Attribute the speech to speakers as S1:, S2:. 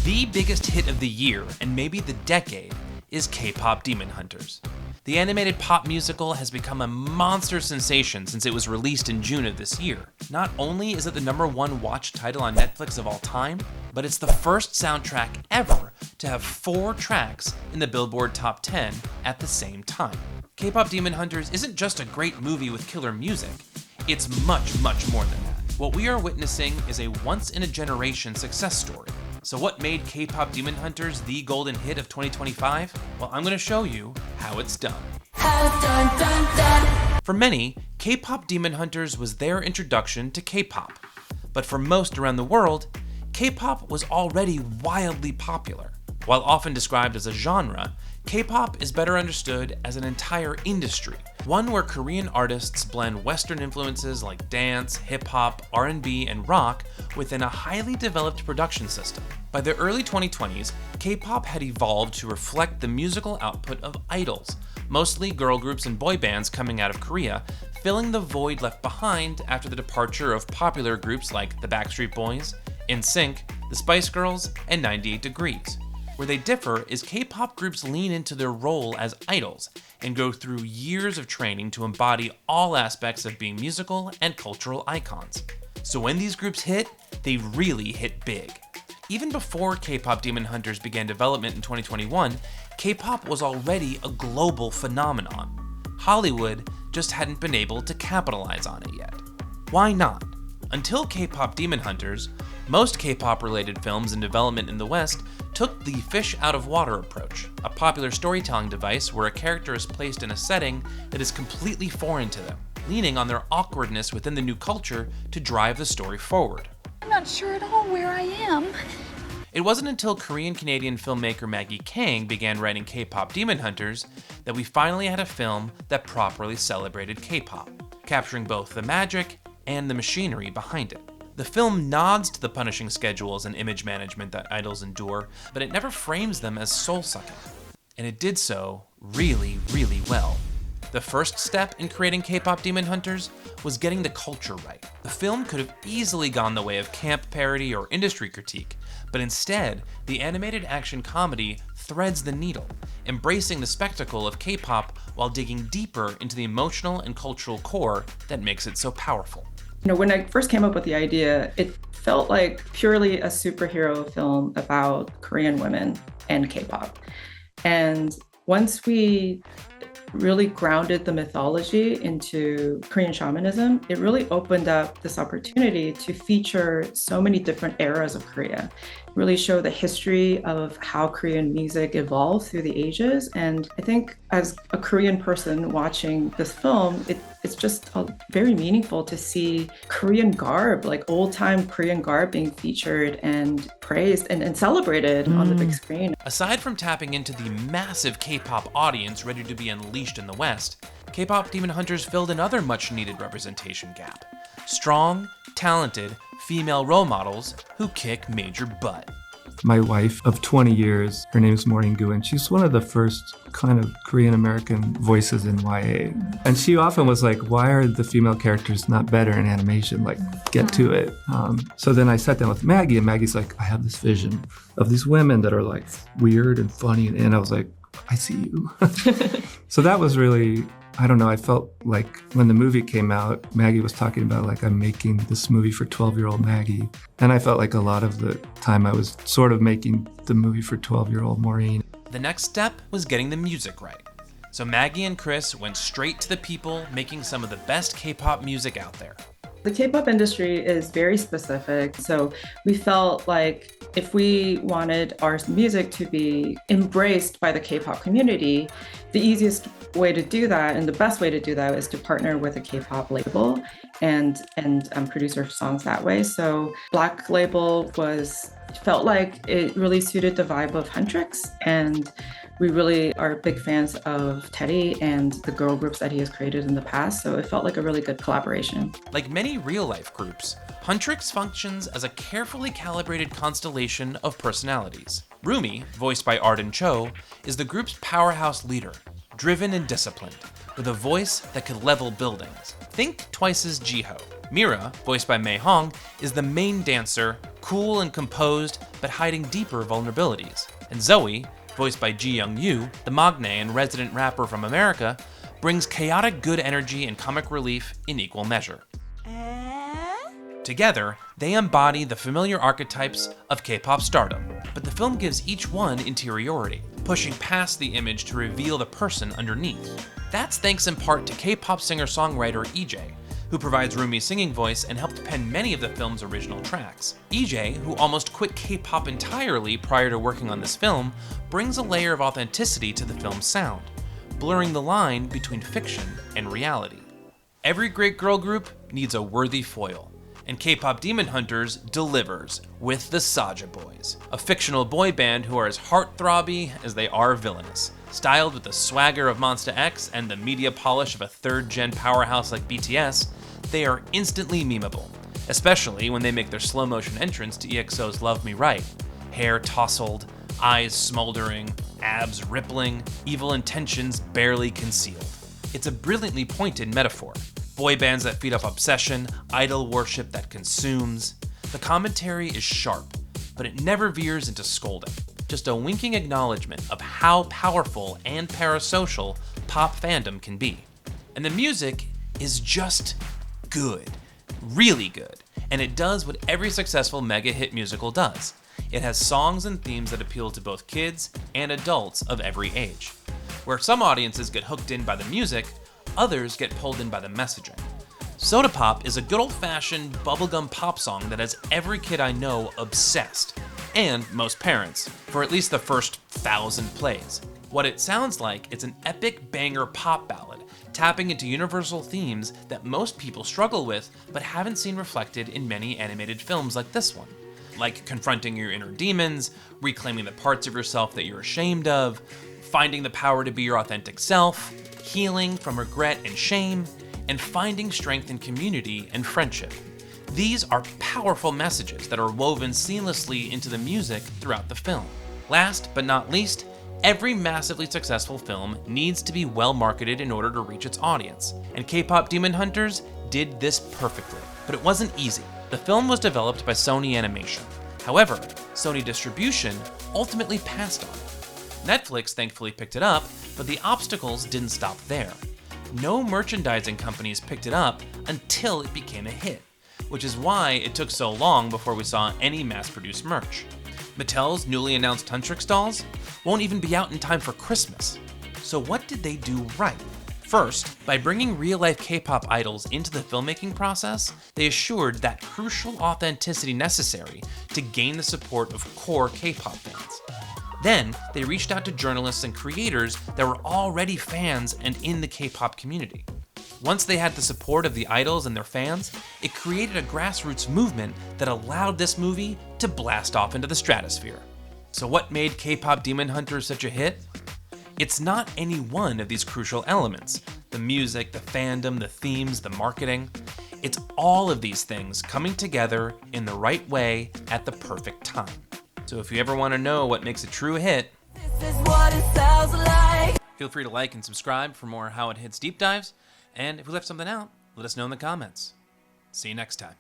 S1: The biggest hit of the year, and maybe the decade, is K-Pop Demon Hunters. The animated pop musical has become a monster sensation since it was released in June of this year. Not only is it the #1 watched title on Netflix of all time, but it's the first soundtrack ever to have 4 tracks in the Billboard Top 10 at the same time. K-Pop Demon Hunters isn't just a great movie with killer music, it's much, much more than that. What we are witnessing is a once-in-a-generation success story. So what made K-Pop Demon Hunters the golden hit of 2025? Well, I'm going to show you how it's done. For many, K-Pop Demon Hunters was their introduction to K-pop. But for most around the world, K-pop was already wildly popular. While often described as a genre, K-pop is better understood as an entire industry, one where Korean artists blend Western influences like dance, hip-hop, R&B, and rock within a highly developed production system. By the early 2020s, K-pop had evolved to reflect the musical output of idols, mostly girl groups and boy bands coming out of Korea, filling the void left behind after the departure of popular groups like the Backstreet Boys, NSYNC, the Spice Girls, and 98 Degrees. Where they differ is K-pop groups lean into their role as idols and go through years of training to embody all aspects of being musical and cultural icons. So when these groups hit, they really hit big. Even before K-Pop Demon Hunters began development in 2021, K-pop was already a global phenomenon. Hollywood just hadn't been able to capitalize on it yet. Why not? Until K-Pop Demon Hunters, most K-pop related films in development in the West took the fish out of water approach, a popular storytelling device where a character is placed in a setting that is completely foreign to them, leaning on their awkwardness within the new culture to drive the story forward.
S2: I'm not sure at all where I am.
S1: It wasn't until Korean-Canadian filmmaker Maggie Kang began writing K-Pop Demon Hunters that we finally had a film that properly celebrated K-pop, capturing both the magic and the machinery behind it. The film nods to the punishing schedules and image management that idols endure, but it never frames them as soul-sucking. And it did so really, really well. The first step in creating K-Pop Demon Hunters was getting the culture right. The film could have easily gone the way of camp parody or industry critique, but instead, the animated action comedy threads the needle, embracing the spectacle of K-pop while digging deeper into the emotional and cultural core that makes it so powerful.
S3: When I first came up with the idea, it felt like purely a superhero film about Korean women and K-pop. And once we really grounded the mythology into Korean shamanism, it really opened up this opportunity to feature so many different eras of Korea, really show the history of how Korean music evolved through the ages. And I think as a Korean person watching this film, it's just very meaningful to see Korean garb, like old-time Korean garb being featured and praised and celebrated on the big screen.
S1: Aside from tapping into the massive K-pop audience ready to be unleashed in the West, K-Pop Demon Hunters filled another much-needed representation gap. Strong, talented, female role models who kick major butt.
S4: My wife of 20 years, her name is Maureen Gu, and she's one of the first kind of Korean-American voices in YA. And she often was like, why are the female characters not better in animation? Like, get to it. So then I sat down with Maggie, and Maggie's like, I have this vision of these women that are like weird and funny. And I was like, I see you. So that was really, I don't know, I felt like when the movie came out, Maggie was talking about like, I'm making this movie for 12-year-old Maggie. And I felt like a lot of the time I was sort of making the movie for 12-year-old Maureen.
S1: The next step was getting the music right. So Maggie and Chris went straight to the people making some of the best K-pop music out there.
S3: The K-pop industry is very specific, so we felt like if we wanted our music to be embraced by the K-pop community, the easiest way to do that and the best way to do that is to partner with a K-pop label and produce our songs that way. So Black Label felt like it really suited the vibe of Huntrix, and we really are big fans of Teddy and the girl groups that he has created in the past, so it felt like a really good collaboration.
S1: Like many real-life groups, Huntrix functions as a carefully calibrated constellation of personalities. Rumi, voiced by Arden Cho, is the group's powerhouse leader, driven and disciplined, with a voice that could level buildings. Think Twice's Jiho. Mira, voiced by Mei Hong, is the main dancer, cool and composed, but hiding deeper vulnerabilities. And Zoe, voiced by Ji Young Yu, the magne and resident rapper from America, brings chaotic good energy and comic relief in equal measure. Together, they embody the familiar archetypes of K-pop stardom, but the film gives each one interiority, pushing past the image to reveal the person underneath. That's thanks in part to K-pop singer-songwriter EJAE, who provides Rumi's singing voice and helped pen many of the film's original tracks. EJAE, who almost quit K-pop entirely prior to working on this film, brings a layer of authenticity to the film's sound, blurring the line between fiction and reality. Every great girl group needs a worthy foil, and KPop Demon Hunters delivers with the Saja Boys, a fictional boy band who are as heartthrobby as they are villainous. Styled with the swagger of Monsta X and the media polish of a third-gen powerhouse like BTS, they are instantly memeable, especially when they make their slow-motion entrance to EXO's Love Me Right. Hair tousled, eyes smoldering, abs rippling, evil intentions barely concealed. It's a brilliantly pointed metaphor. Boy bands that feed off obsession, idol worship that consumes. The commentary is sharp, but it never veers into scolding. Just a winking acknowledgement of how powerful and parasocial pop fandom can be. And the music is just good, really good, and it does what every successful mega hit musical does. It has songs and themes that appeal to both kids and adults of every age. Where some audiences get hooked in by the music, others get pulled in by the messaging. Soda Pop is a good old-fashioned bubblegum pop song that has every kid I know obsessed, and most parents, for at least the first 1,000 plays. What it sounds like is an epic banger pop ballad, tapping into universal themes that most people struggle with but haven't seen reflected in many animated films like this one. Like confronting your inner demons, reclaiming the parts of yourself that you're ashamed of, finding the power to be your authentic self, healing from regret and shame, and finding strength in community and friendship. These are powerful messages that are woven seamlessly into the music throughout the film. Last but not least, every massively successful film needs to be well marketed in order to reach its audience, and KPop Demon Hunters did this perfectly. But it wasn't easy. The film was developed by Sony Animation. However, Sony Distribution ultimately passed on it. Netflix thankfully picked it up, but the obstacles didn't stop there. No merchandising companies picked it up until it became a hit, which is why it took so long before we saw any mass-produced merch. Mattel's newly announced Huntrix dolls won't even be out in time for Christmas. So what did they do right? First, by bringing real-life K-pop idols into the filmmaking process, they assured that crucial authenticity necessary to gain the support of core K-pop fans. Then, they reached out to journalists and creators that were already fans and in the K-pop community. Once they had the support of the idols and their fans, it created a grassroots movement that allowed this movie to blast off into the stratosphere. So what made K-pop Demon Hunters such a hit? It's not any one of these crucial elements. The music, the fandom, the themes, the marketing. It's all of these things coming together in the right way at the perfect time. So if you ever want to know what makes a true hit, this is what it sounds like. Feel free to like and subscribe for more How It Hits deep dives. And if we left something out, let us know in the comments. See you next time.